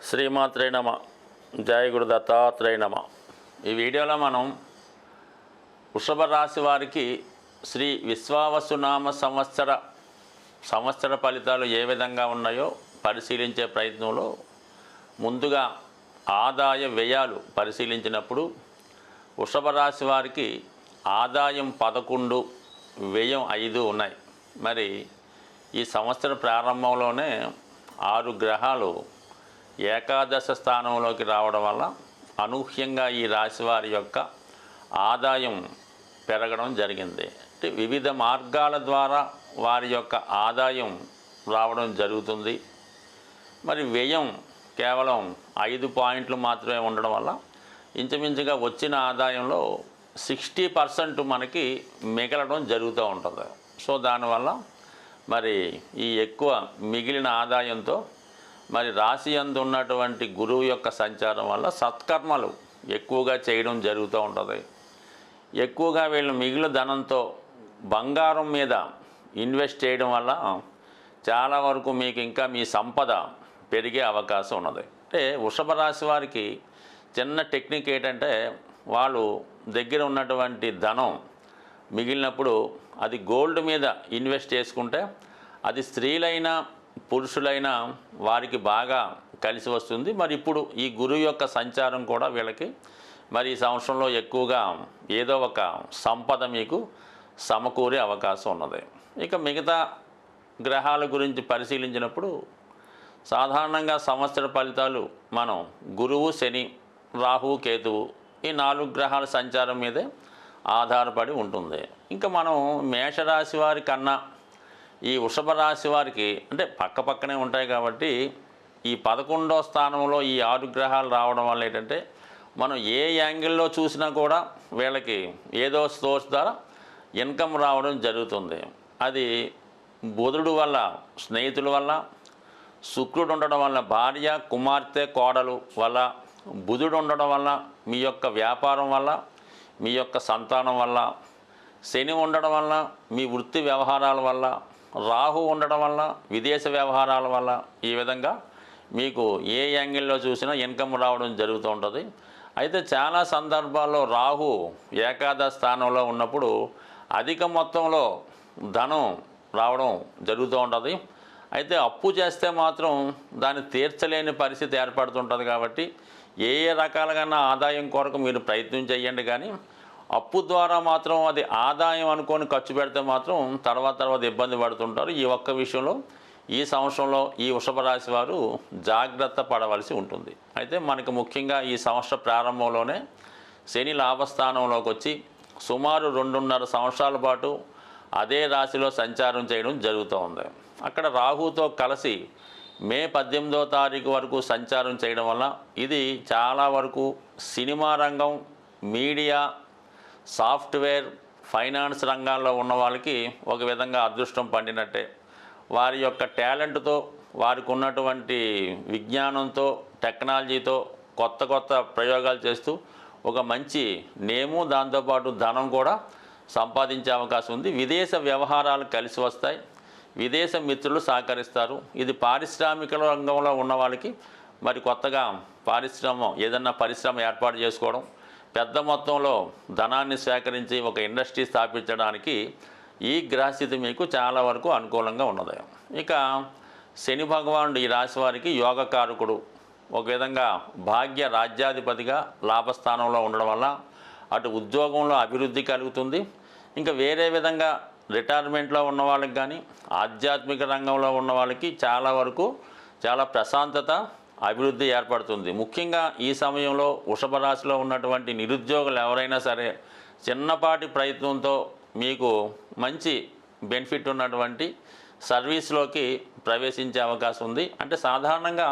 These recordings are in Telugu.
శ్రీమాత్రే నమ. జయ గురు దత్తాత్రేయ నమ. ఈ వీడియోలో మనం వృషభ రాశి వారికి శ్రీ విశ్వావసునామ సంవత్సర ఫలితాలు ఏ విధంగా ఉన్నాయో పరిశీలించే ప్రయత్నంలో ముందుగా ఆదాయ వ్యయాలు పరిశీలించినప్పుడు వృషభ రాశి వారికి ఆదాయం 11, వ్యయం 5 ఉన్నాయి. మరి ఈ సంవత్సర ప్రారంభంలోనే 6 గ్రహాలు ఏకాదశ స్థానంలోకి రావడం వల్ల అనూహ్యంగా ఈ రాశి వారి యొక్క ఆదాయం పెరగడం జరిగింది. అంటే వివిధ మార్గాల ద్వారా వారి యొక్క ఆదాయం రావడం జరుగుతుంది. మరి వ్యయం కేవలం 5 పాయింట్లు మాత్రమే ఉండడం వల్ల ఇంచుమించుగా వచ్చిన ఆదాయంలో 60% మనకి మిగలడం జరుగుతూ ఉంటుంది. సో దానివల్ల మరి ఈ ఎక్కువ మిగిలిన ఆదాయంతో మరి రాశి యందు ఉన్నటువంటి గురువు యొక్క సంచారం వల్ల సత్కర్మలు ఎక్కువగా చేయడం జరుగుతూ ఉంటుంది. ఎక్కువగా వీళ్ళు మిగిలిన ధనంతో బంగారం మీద ఇన్వెస్ట్ చేయడం వల్ల చాలా వరకు మీకు ఇంకా మీ సంపద పెరిగే అవకాశం ఉన్నది. అంటే వృషభ రాశి వారికి చిన్న టెక్నిక్ ఏంటంటే వాళ్ళు దగ్గర ఉన్నటువంటి ధనం మిగిలినప్పుడు అది గోల్డ్ మీద ఇన్వెస్ట్ చేసుకుంటే అది స్త్రీలైనా పురుషులైనా వారికి బాగా కలిసి వస్తుంది. మరి ఇప్పుడు ఈ గురువు యొక్క సంచారం కూడా వీళ్ళకి మరి ఈ సంవత్సరంలో ఎక్కువగా ఏదో ఒక సంపద మీకు సమకూరే అవకాశం ఉన్నది. ఇక మిగతా గ్రహాల గురించి పరిశీలించినప్పుడు సాధారణంగా సంవత్సర ఫలితాలు మనం గురువు, శని, రాహు, కేతువు ఈ 4 గ్రహాల సంచారం మీదే ఆధారపడి ఉంటుంది. ఇంకా మనం మేషరాశి వారి కన్నా ఈ వృషభ రాశి వారికి అంటే పక్కనే ఉంటాయి కాబట్టి ఈ 11వ స్థానంలో ఈ 6 గ్రహాలు రావడం వల్ల ఏంటంటే మనం ఏ యాంగిల్లో చూసినా కూడా వీళ్ళకి ఏదో సోర్స్ ద్వారా ఇన్కమ్ రావడం జరుగుతుంది. అది బుధుడు వల్ల, స్నేహితుల వల్ల, శుక్రుడు ఉండడం వల్ల భార్య, కుమార్తె, కోడలు వల్ల, బుధుడు ఉండడం వల్ల మీ యొక్క వ్యాపారం వల్ల, మీ యొక్క సంతానం వల్ల, శని ఉండడం వల్ల మీ వృత్తి వ్యవహారాల వల్ల, రాహు ఉండడం వల్ల విదేశ వ్యవహారాల వల్ల ఈ విధంగా మీకు ఏ యాంగిల్లో చూసినా ఇన్కమ్ రావడం జరుగుతూ ఉంటుంది. అయితే చాలా సందర్భాల్లో రాహు ఏకాదశ స్థానంలో ఉన్నప్పుడు అధిక మొత్తంలో ధనం రావడం జరుగుతూ ఉంటుంది. అయితే అప్పు చేస్తే మాత్రం దాన్ని తీర్చలేని పరిస్థితి ఏర్పడుతుంటుంది. కాబట్టి ఏ రకాలుగా ఆదాయం కొరకు మీరు ప్రయత్నం చేయండి, కానీ అప్పు ద్వారా మాత్రం అది ఆదాయం అనుకొని ఖర్చు పెడితే మాత్రం తర్వాత ఇబ్బంది పడుతుంటారు. ఈ ఒక్క విషయంలో ఈ సంవత్సరంలో ఈ వృషభ రాశి వారు జాగ్రత్త పడవలసి ఉంటుంది. అయితే మనకు ముఖ్యంగా ఈ సంవత్సర ప్రారంభంలోనే శని లాభస్థానంలోకి వచ్చి సుమారు 2.5 సంవత్సరాల పాటు అదే రాశిలో సంచారం చేయడం జరుగుతూ ఉంది. అక్కడ రాహుతో కలిసి మే 18వ తారీఖు వరకు సంచారం చేయడం వల్ల ఇది చాలా వరకు సినిమా రంగం, మీడియా, సాఫ్ట్వేర్, ఫైనాన్స్ రంగాల్లో ఉన్న వాళ్ళకి ఒక విధంగా అదృష్టం పండినట్టే. వారి యొక్క టాలెంట్తో, వారికి ఉన్నటువంటి విజ్ఞానంతో, టెక్నాలజీతో కొత్త ప్రయోగాలు చేస్తూ ఒక మంచి నేము, దాంతోపాటు ధనం కూడా సంపాదించే అవకాశం ఉంది. విదేశ వ్యవహారాలు కలిసి వస్తాయి, విదేశ మిత్రులు సహకరిస్తారు. ఇది పారిశ్రామిక రంగంలో ఉన్న వాళ్ళకి మరి కొత్తగా ఏదన్నా పరిశ్రమ ఏర్పాటు చేసుకోవడం, పెద్ద మొత్తంలో ధనాన్ని సేకరించి ఒక ఇండస్ట్రీ స్థాపించడానికి ఈ గ్రహస్థితి మీకు చాలా వరకు అనుకూలంగా ఉన్నది. ఇక శని భగవానుడు ఈ రాశి వారికి యోగకారకుడు. ఒక విధంగా భాగ్య రాజ్యాధిపతిగా లాభస్థానంలో ఉండడం వల్ల అటు ఉద్యోగంలో అభివృద్ధి కలుగుతుంది. ఇంకా వేరే విధంగా రిటైర్మెంట్లో ఉన్న వాళ్ళకి కానీ ఆధ్యాత్మిక రంగంలో ఉన్న వాళ్ళకి చాలా వరకు చాలా ప్రశాంతత, అభివృద్ధి ఏర్పడుతుంది. ముఖ్యంగా ఈ సమయంలో వృషభ రాశిలో ఉన్నటువంటి నిరుద్యోగులు ఎవరైనా సరే చిన్నపాటి ప్రయత్నంతో మీకు మంచి బెనిఫిట్ ఉన్నటువంటి సర్వీస్లోకి ప్రవేశించే అవకాశం ఉంది. అంటే సాధారణంగా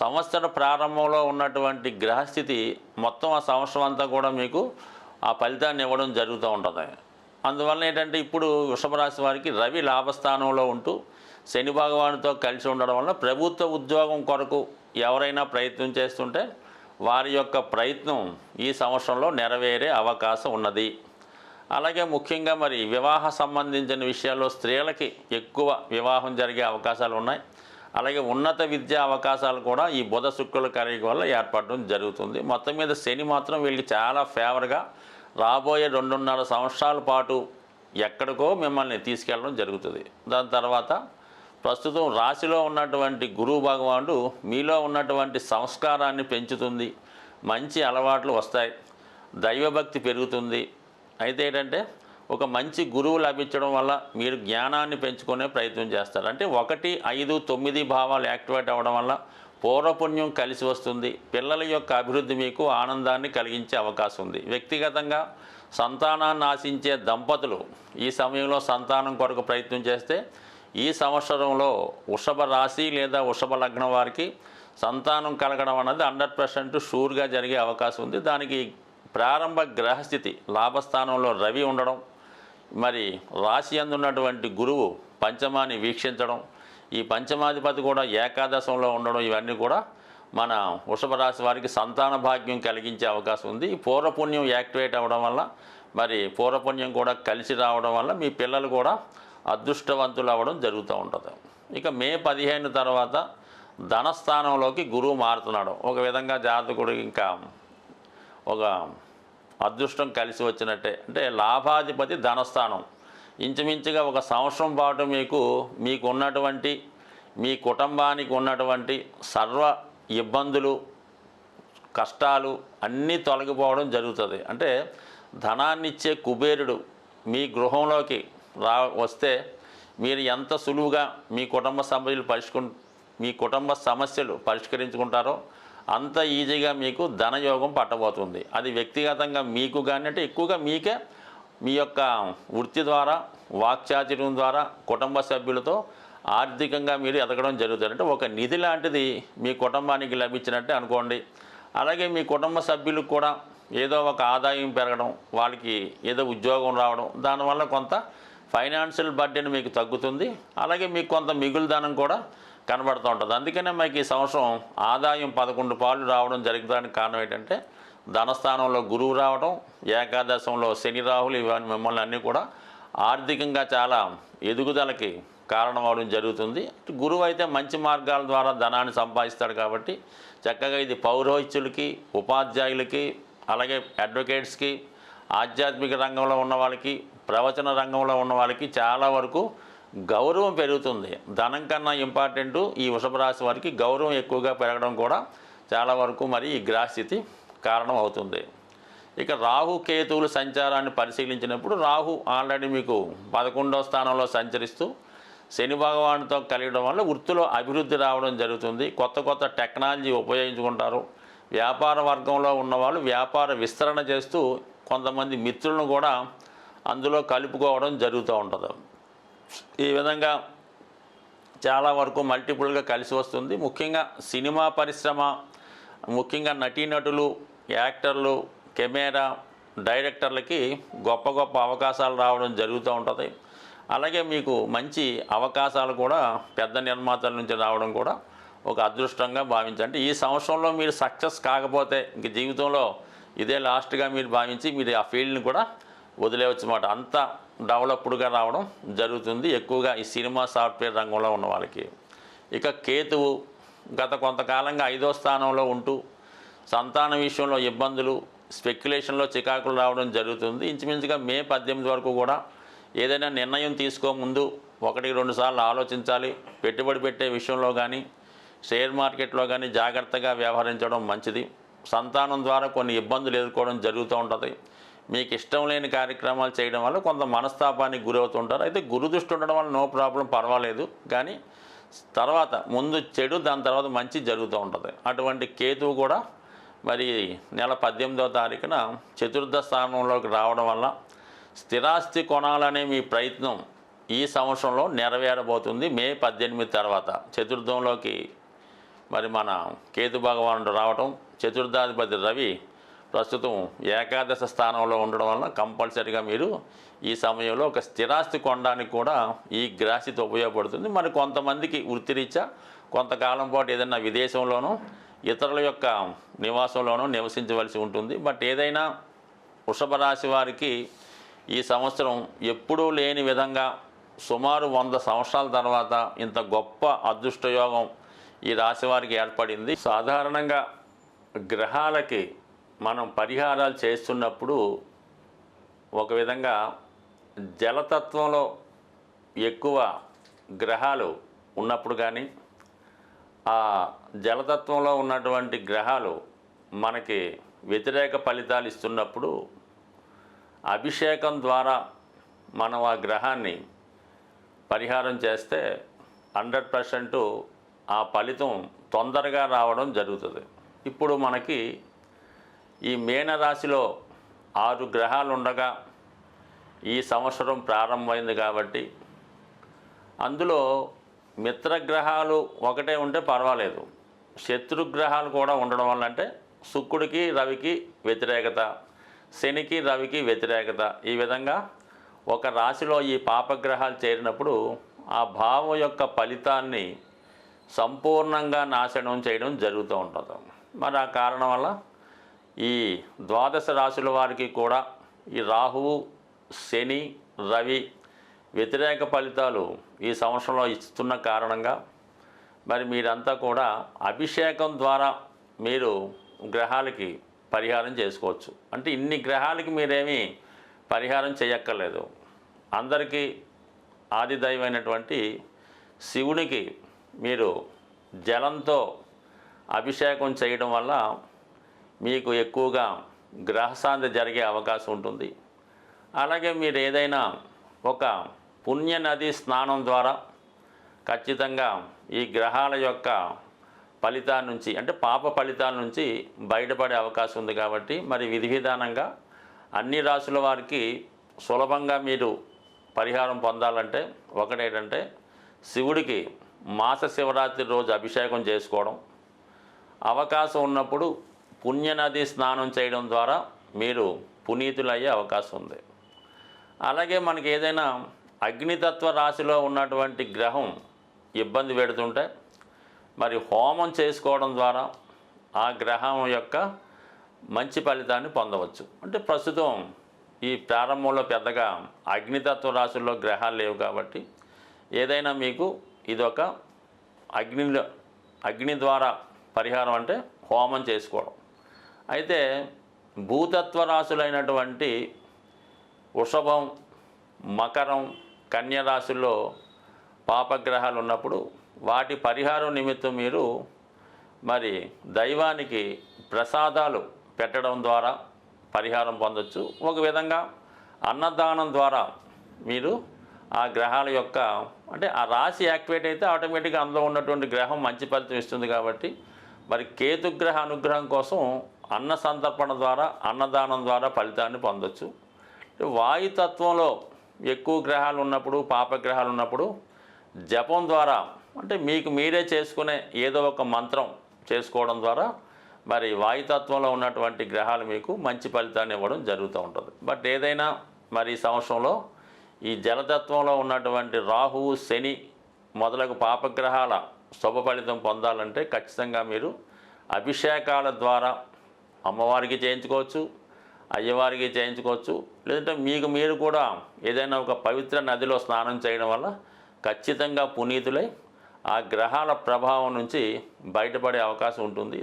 సంవత్సర ప్రారంభంలో ఉన్నటువంటి గ్రహస్థితి మొత్తం ఆ సంవత్సరం అంతా కూడా మీకు ఆ ఫలితాన్ని ఇవ్వడం జరుగుతూ ఉంటుంది. అందువల్ల ఏంటంటే ఇప్పుడు వృషభ రాశి వారికి రవి లాభస్థానంలో ఉంటూ శని భగవానుతో కలిసి ఉండడం వల్ల ప్రభుత్వ ఉద్యోగం కొరకు ఎవరైనా ప్రయత్నం చేస్తుంటే వారి యొక్క ప్రయత్నం ఈ సంవత్సరంలో నెరవేరే అవకాశం ఉన్నది. అలాగే ముఖ్యంగా మరి వివాహ సంబంధించిన విషయాల్లో స్త్రీలకి ఎక్కువ వివాహం జరిగే అవకాశాలు ఉన్నాయి. అలాగే ఉన్నత విద్యా అవకాశాలు కూడా ఈ బుధ శుక్రుల కలయిక వల్ల ఏర్పడడం జరుగుతుంది. మొత్తం మీద శని మాత్రం వీళ్ళకి చాలా ఫేవర్గా రాబోయే 2.5 సంవత్సరాల పాటు ఎక్కడికో మిమ్మల్ని తీసుకెళ్ళడం జరుగుతుంది. దాని తర్వాత ప్రస్తుతం రాశిలో ఉన్నటువంటి గురువు భగవానుడు మీలో ఉన్నటువంటి సంస్కారాన్ని పెంచుతుంది, మంచి అలవాట్లు వస్తాయి, దైవభక్తి పెరుగుతుంది. అయితే ఏంటంటే ఒక మంచి గురువు లభించడం వల్ల మీరు జ్ఞానాన్ని పెంచుకునే ప్రయత్నం చేస్తారు. అంటే 1, 5, 9 భావాలు యాక్టివేట్ అవ్వడం వల్ల పూర్వపుణ్యం కలిసి వస్తుంది. పిల్లల యొక్క అభివృద్ధి మీకు ఆనందాన్ని కలిగించే అవకాశం ఉంది. వ్యక్తిగతంగా సంతానాన్ని ఆశించే దంపతులు ఈ సమయంలో సంతానం కొరకు ప్రయత్నం చేస్తే ఈ సంవత్సరంలో వృషభ రాశి లేదా వృషభ లగ్నం వారికి సంతానం కలగడం అన్నది 100% షూర్గా జరిగే అవకాశం ఉంది. దానికి ప్రారంభ గ్రహస్థితి లాభస్థానంలో రవి ఉండడం, మరి రాశి అందున్నటువంటి గురువు పంచమాన్ని వీక్షించడం, ఈ పంచమాధిపతి కూడా ఏకాదశంలో ఉండడం, ఇవన్నీ కూడా మన వృషభ రాశి వారికి సంతాన భాగ్యం కలిగించే అవకాశం ఉంది. ఈ పూర్వపుణ్యం యాక్టివేట్ అవ్వడం వల్ల, మరి పూర్వపుణ్యం కూడా కలిసి రావడం వల్ల మీ పిల్లలు కూడా అదృష్టవంతులు అవ్వడం జరుగుతూ ఉంటుంది. ఇక మే 15 తర్వాత ధనస్థానంలోకి గురువు మారుతున్నాడు. ఒక విధంగా జాతకుడు ఇంకా ఒక అదృష్టం కలిసి వచ్చినట్టే. అంటే లాభాధిపతి ధనస్థానం ఇంచుమించుగా ఒక సంవత్సరం పాటు మీకు ఉన్నటువంటి మీ కుటుంబానికి ఉన్నటువంటి సర్వ ఇబ్బందులు, కష్టాలు అన్నీ తొలగిపోవడం జరుగుతుంది. అంటే ధనాన్నిచ్చే కుబేరుడు మీ గృహంలోకి వస్తే మీరు ఎంత సులువుగా మీ కుటుంబ సమస్యలు పరిష్కరించుకుంటారో అంత ఈజీగా మీకు ధనయోగం పట్టబోతుంది. అది వ్యక్తిగతంగా మీకు కానీ, అంటే ఎక్కువగా మీకే మీ యొక్క వృత్తి ద్వారా, వాక్చాతుర్యం ద్వారా కుటుంబ సభ్యులతో ఆర్థికంగా మీరు ఎదగడం జరుగుతుంది. అంటే ఒక నిధి లాంటిది మీ కుటుంబానికి లభించినట్టే అనుకోండి. అలాగే మీ కుటుంబ సభ్యులకు కూడా ఏదో ఒక ఆదాయం పెరగడం, వాళ్ళకి ఏదో ఉద్యోగం రావడం, దానివల్ల కొంత ఫైనాన్షియల్ బర్డెన్ మీకు తగ్గుతుంది. అలాగే మీకు కొంత మిగులు ధనం కూడా కనబడుతూ ఉంటుంది. అందుకనే మీకు ఈ సంవత్సరం ఆదాయం 11 పాలు రావడం జరుగుతానికి కారణం ఏంటంటే ధనస్థానంలో గురువు రావడం, ఏకాదశంలో శని రాహులు, ఇవన్నీ మిమ్మల్ని అన్నీ కూడా ఆర్థికంగా చాలా ఎదుగుదలకి కారణం అవడం జరుగుతుంది. గురువు అయితే మంచి మార్గాల ద్వారా ధనాన్ని సంపాదిస్తాడు కాబట్టి చక్కగా ఇది పౌరోహిత్యులకి, ఉపాధ్యాయులకి, అలాగే అడ్వకేట్స్కి, ఆధ్యాత్మిక రంగంలో ఉన్న వాళ్ళకి, ప్రవచన రంగంలో ఉన్న వాళ్ళకి చాలా వరకు గౌరవం పెరుగుతుంది. ధనం కన్నా ఇంపార్టెంట్ ఈ వృషభ రాశి వారికి గౌరవం ఎక్కువగా పెరగడం కూడా చాలా వరకు మరి ఈ గ్రహస్థితి కారణం అవుతుంది. ఇక రాహు కేతువుల సంచారాన్ని పరిశీలించినప్పుడు రాహు ఆల్రెడీ మీకు 11వ స్థానంలో సంచరిస్తూ శని భగవానుతో కలియడం వల్ల వృత్తిలో అభివృద్ధి రావడం జరుగుతుంది. కొత్త టెక్నాలజీ ఉపయోగించుకుంటారు. వ్యాపార వర్గంలో ఉన్నవాళ్ళు వ్యాపార విస్తరణ చేస్తూ కొంతమంది మిత్రులను కూడా అందులో కలుపుకోవడం జరుగుతూ ఉంటుంది. ఈ విధంగా చాలా వరకు మల్టిపుల్గా కలిసి వస్తుంది. ముఖ్యంగా సినిమా పరిశ్రమ, ముఖ్యంగా నటీనటులు, యాక్టర్లు, కెమెరా, డైరెక్టర్లకి గొప్ప అవకాశాలు రావడం జరుగుతూ ఉంటుంది. అలాగే మీకు మంచి అవకాశాలు కూడా పెద్ద నిర్మాతల నుంచి రావడం కూడా ఒక అదృష్టంగా భావించండి. ఈ సంవత్సరంలో మీరు సక్సెస్ కాకపోతే ఇంక జీవితంలో ఇదే లాస్ట్గా మీరు భావించి మీరు ఆ ఫీల్డ్ని కూడా వదిలేవచ్చు అన్నమాట. అంత డెవలప్డ్గా రావడం జరుగుతుంది ఎక్కువగా ఈ సినిమా, సాఫ్ట్వేర్ రంగంలో ఉన్న వాళ్ళకి. ఇక కేతువు గత కొంతకాలంగా 5వ స్థానంలో ఉంటూ సంతాన విషయంలో ఇబ్బందులు, స్పెక్యులేషన్లో చికాకులు రావడం జరుగుతుంది. ఇంచుమించుగా మే 18 వరకు కూడా ఏదైనా నిర్ణయం తీసుకోముందు 1-2 సార్లు ఆలోచించాలి. పెట్టుబడి పెట్టే విషయంలో కానీ, షేర్ మార్కెట్లో కానీ జాగ్రత్తగా వ్యవహరించడం మంచిది. సంతానం ద్వారా కొన్ని ఇబ్బందులు ఎదుర్కోవడం జరుగుతూ ఉంటుంది. మీకు ఇష్టం లేని కార్యక్రమాలు చేయడం వల్ల కొంత మనస్తాపానికి గురవుతుంటారు. అయితే గురు దృష్టి ఉండడం వల్ల నో ప్రాబ్లం, పర్వాలేదు. కానీ తర్వాత ముందు చెడు, దాని తర్వాత మంచి జరుగుతూ ఉంటుంది. అటువంటి కేతువు కూడా మరి నెల 18వ తారీఖున చతుర్థ స్థానంలోకి రావడం వల్ల స్థిరాస్తి కొనాలనే మీ ప్రయత్నం ఈ సంవత్సరంలో నెరవేరబోతుంది. మే 18 తర్వాత చతుర్థంలోకి మరి మన కేతు భగవానుడు రావటం, చతుర్థాధిపతి రవి ప్రస్తుతం ఏకాదశ స్థానంలో ఉండడం వలన కంపల్సరీగా మీరు ఈ సమయంలో ఒక స్థిరాస్తి కొనడానికి కూడా ఈ గ్రహస్థితి ఉపయోగపడుతుంది. మరి కొంతమందికి వృత్తిరీత్యా కొంతకాలం పాటు ఏదైనా విదేశంలోనూ ఇతరుల యొక్క నివాసంలోనూ నివసించవలసి ఉంటుంది. బట్ ఏదైనా వృషభ రాశి వారికి ఈ సంవత్సరం ఎప్పుడూ లేని విధంగా సుమారు 100 సంవత్సరాల తర్వాత ఇంత గొప్ప అదృష్టయోగం ఈ రాశి వారికి ఏర్పడింది. సాధారణంగా గ్రహాలకి మనం పరిహారాలు చేస్తున్నప్పుడు ఒక విధంగా జలతత్వంలో ఎక్కువ గ్రహాలు ఉన్నప్పుడు కానీ, ఆ జలతత్వంలో ఉన్నటువంటి గ్రహాలు మనకి వ్యతిరేక ఫలితాలు ఇస్తున్నప్పుడు అభిషేకం ద్వారా మనం ఆ గ్రహాన్ని పరిహారం చేస్తే 100% ఆ ఫలితం తొందరగా రావడం జరుగుతుంది. ఇప్పుడు మనకి ఈ మీనరాశిలో 6 గ్రహాలు ఉండగా ఈ సంవత్సరం ప్రారంభమైంది కాబట్టి అందులో మిత్రగ్రహాలు ఒకటే ఉంటే పర్వాలేదు, శత్రుగ్రహాలు కూడా ఉండడం వల్ల, అంటే శుక్రుడికి రవికి వ్యతిరేకత, శనికి రవికి వ్యతిరేకత, ఈ విధంగా ఒక రాశిలో ఈ పాపగ్రహాలు చేరినప్పుడు ఆ భావం యొక్క ఫలితాన్ని సంపూర్ణంగా నాశనం చేయడం జరుగుతూ ఉంటుంది. మరి ఆ కారణం వల్ల ఈ ద్వాదశ రాశుల వారికి కూడా ఈ రాహువు, శని, రవి వ్యతిరేక ఫలితాలు ఈ సంవత్సరంలో ఇస్తున్న కారణంగా మరి మీరంతా కూడా అభిషేకం ద్వారా మీరు గ్రహాలకి పరిహారం చేసుకోవచ్చు. అంటే ఇన్ని గ్రహాలకి మీరేమీ పరిహారం చేయక్కర్లేదు. అందరికీ ఆదిదైవమైనటువంటి శివునికి మీరు జలంతో అభిషేకం చేయడం వల్ల మీకు ఎక్కువగా గ్రహశాంతి జరిగే అవకాశం ఉంటుంది. అలాగే మీరు ఏదైనా ఒక పుణ్య నది స్నానం ద్వారా ఖచ్చితంగా ఈ గ్రహాల యొక్క ఫలితాల నుంచి, అంటే పాప ఫలితాల నుంచి బయటపడే అవకాశం ఉంది. కాబట్టి మరి విధి విధానంగా అన్ని రాశుల వారికి సులభంగా మీరు పరిహారం పొందాలంటే ఒకటేంటంటే శివుడికి మాస శివరాత్రి రోజు అభిషేకం చేసుకోవడం, అవకాశం ఉన్నప్పుడు పుణ్యనది స్నానం చేయడం ద్వారా మీరు పునీతులయ్యే అవకాశం ఉంది. అలాగే మనకి ఏదైనా అగ్నితత్వ రాశిలో ఉన్నటువంటి గ్రహం ఇబ్బంది పెడుతుంటే మరి హోమం చేసుకోవడం ద్వారా ఆ గ్రహం యొక్క మంచి ఫలితాన్ని పొందవచ్చు. అంటే ప్రస్తుతం ఈ ప్రారంభంలో పెద్దగా అగ్నితత్వ రాశుల్లో గ్రహాలు లేవు కాబట్టి ఏదైనా మీకు ఇదొక అగ్ని ద్వారా పరిహారం, అంటే హోమం చేసుకోవడం. అయితే భూతత్వ రాశులైనటువంటి వృషభం, మకరం, కన్య రాశుల్లో పాపగ్రహాలు ఉన్నప్పుడు వాటి పరిహారం నిమిత్తం మీరు మరి దైవానికి ప్రసాదాలు పెట్టడం ద్వారా పరిహారం పొందొచ్చు. ఒక విధంగా అన్నదానం ద్వారా మీరు ఆ గ్రహాల యొక్క, అంటే ఆ రాశి యాక్టివేట్ అయితే ఆటోమేటిక్గా అందులో ఉన్నటువంటి గ్రహం మంచి ఫలితం ఇస్తుంది. కాబట్టి మరి కేతుగ్రహ అనుగ్రహం కోసం అన్న సంతర్పణ ద్వారా, అన్నదానం ద్వారా ఫలితాన్ని పొందొచ్చు. వాయుతత్వంలో ఎక్కువ గ్రహాలు ఉన్నప్పుడు, పాపగ్రహాలు ఉన్నప్పుడు జపం ద్వారా, అంటే మీకు మీరే చేసుకునే ఏదో ఒక మంత్రం చేసుకోవడం ద్వారా మరి వాయుతత్వంలో ఉన్నటువంటి గ్రహాలు మీకు మంచి ఫలితాన్ని ఇవ్వడం జరుగుతూ ఉంటుంది. బట్ ఏదైనా మరి ఈ సంవత్సరంలో ఈ జలతత్వంలో ఉన్నటువంటి రాహువు, శని మొదలగు పాపగ్రహాల శుభ ఫలితం పొందాలంటే ఖచ్చితంగా మీరు అభిషేకాల ద్వారా అమ్మవారికి చేయించుకోవచ్చు, అయ్యవారికి చేయించుకోవచ్చు. లేదంటే మీకు మీరు కూడా ఏదైనా ఒక పవిత్ర నదిలో స్నానం చేయడం వల్ల ఖచ్చితంగా పునీతులై ఆ గ్రహాల ప్రభావం నుంచి బయటపడే అవకాశం ఉంటుంది.